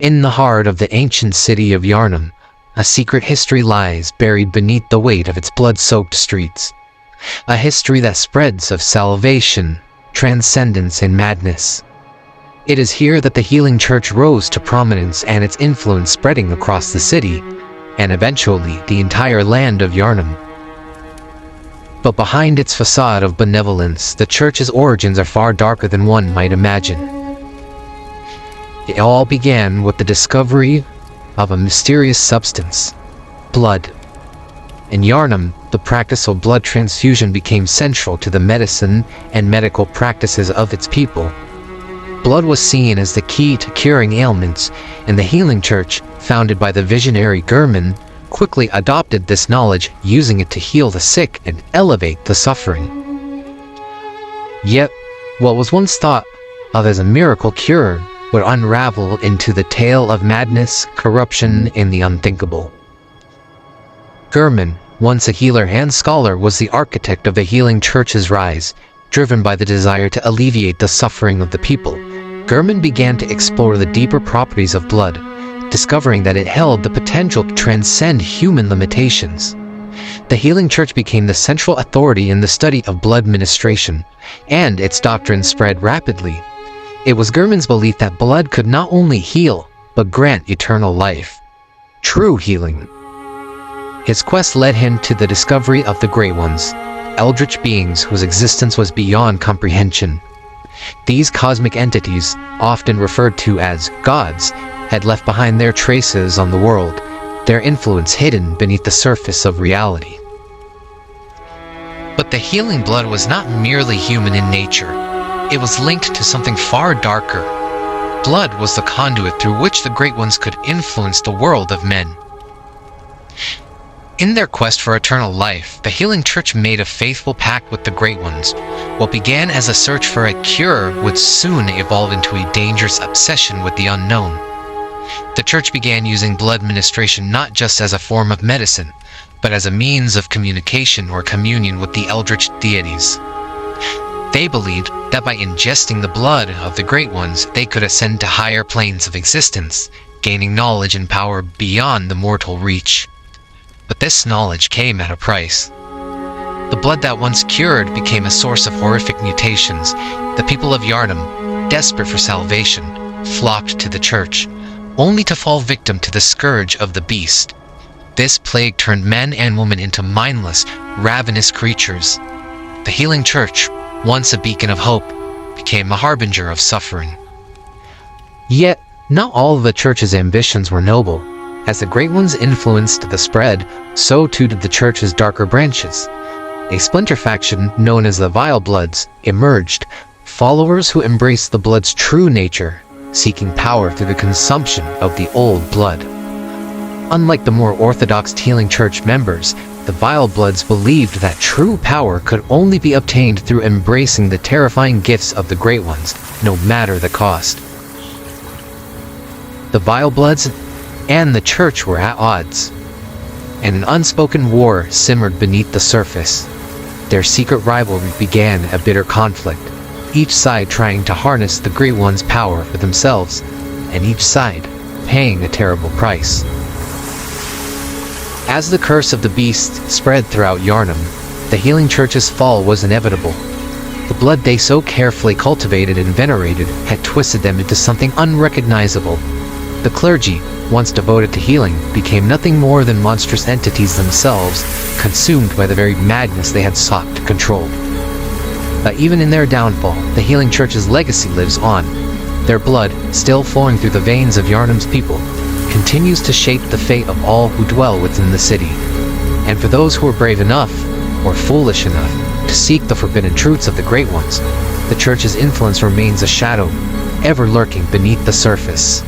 In the heart of the ancient city of Yharnam, a secret history lies buried beneath the weight of its blood-soaked streets. A history that spreads of salvation, transcendence, and madness. It is here that the Healing Church rose to prominence, and its influence spreading across the city, and eventually the entire land of Yharnam. But behind its facade of benevolence, the Church's origins are far darker than one might imagine. It all began with the discovery of a mysterious substance, blood. In Yharnam, the practice of blood transfusion became central to the medicine and medical practices of its people. Blood was seen as the key to curing ailments, and the Healing Church, founded by the visionary Gurman, quickly adopted this knowledge, using it to heal the sick and elevate the suffering. Yet, what was once thought of as a miracle cure would unravel into the tale of madness, corruption, and the unthinkable. Gurman, once a healer and scholar, was the architect of the Healing Church's rise. Driven by the desire to alleviate the suffering of the people, Gurman began to explore the deeper properties of blood, discovering that it held the potential to transcend human limitations. The Healing Church became the central authority in the study of blood ministration, and its doctrine spread rapidly. It was Gurman's belief that blood could not only heal, but grant eternal life. True healing. His quest led him to the discovery of the Great Ones, eldritch beings whose existence was beyond comprehension. These cosmic entities, often referred to as gods, had left behind their traces on the world, their influence hidden beneath the surface of reality. But the healing blood was not merely human in nature. It was linked to something far darker. Blood was the conduit through which the Great Ones could influence the world of men. In their quest for eternal life, the Healing Church made a faithful pact with the Great Ones. What began as a search for a cure would soon evolve into a dangerous obsession with the unknown. The Church began using blood ministration not just as a form of medicine, but as a means of communication or communion with the eldritch deities. They believed that by ingesting the blood of the Great Ones, they could ascend to higher planes of existence, gaining knowledge and power beyond the mortal reach. But this knowledge came at a price. The blood that once cured became a source of horrific mutations. The people of Yharnam, desperate for salvation, flocked to the Church, only to fall victim to the scourge of the beast. This plague turned men and women into mindless, ravenous creatures. The Healing Church, once a beacon of hope, became a harbinger of suffering. Yet, not all of the Church's ambitions were noble. As the Great Ones influenced the spread, so too did the Church's darker branches. A splinter faction, known as the Vile Bloods, emerged, followers who embraced the blood's true nature, seeking power through the consumption of the old blood. Unlike the more orthodox Healing Church members, the Vile Bloods believed that true power could only be obtained through embracing the terrifying gifts of the Great Ones, no matter the cost. The Vile Bloods and the Church were at odds, and an unspoken war simmered beneath the surface. Their secret rivalry began a bitter conflict, each side trying to harness the Great One's power for themselves, and each side paying a terrible price. As the curse of the beast spread throughout Yharnam, the Healing Church's fall was inevitable. The blood they so carefully cultivated and venerated had twisted them into something unrecognizable. The clergy, once devoted to healing, became nothing more than monstrous entities themselves, consumed by the very madness they had sought to control. But even in their downfall, the Healing Church's legacy lives on. Their blood, still flowing through the veins of Yharnam's people, continues to shape the fate of all who dwell within the city. And for those who are brave enough, or foolish enough, to seek the forbidden truths of the Great Ones, the Church's influence remains a shadow, ever lurking beneath the surface.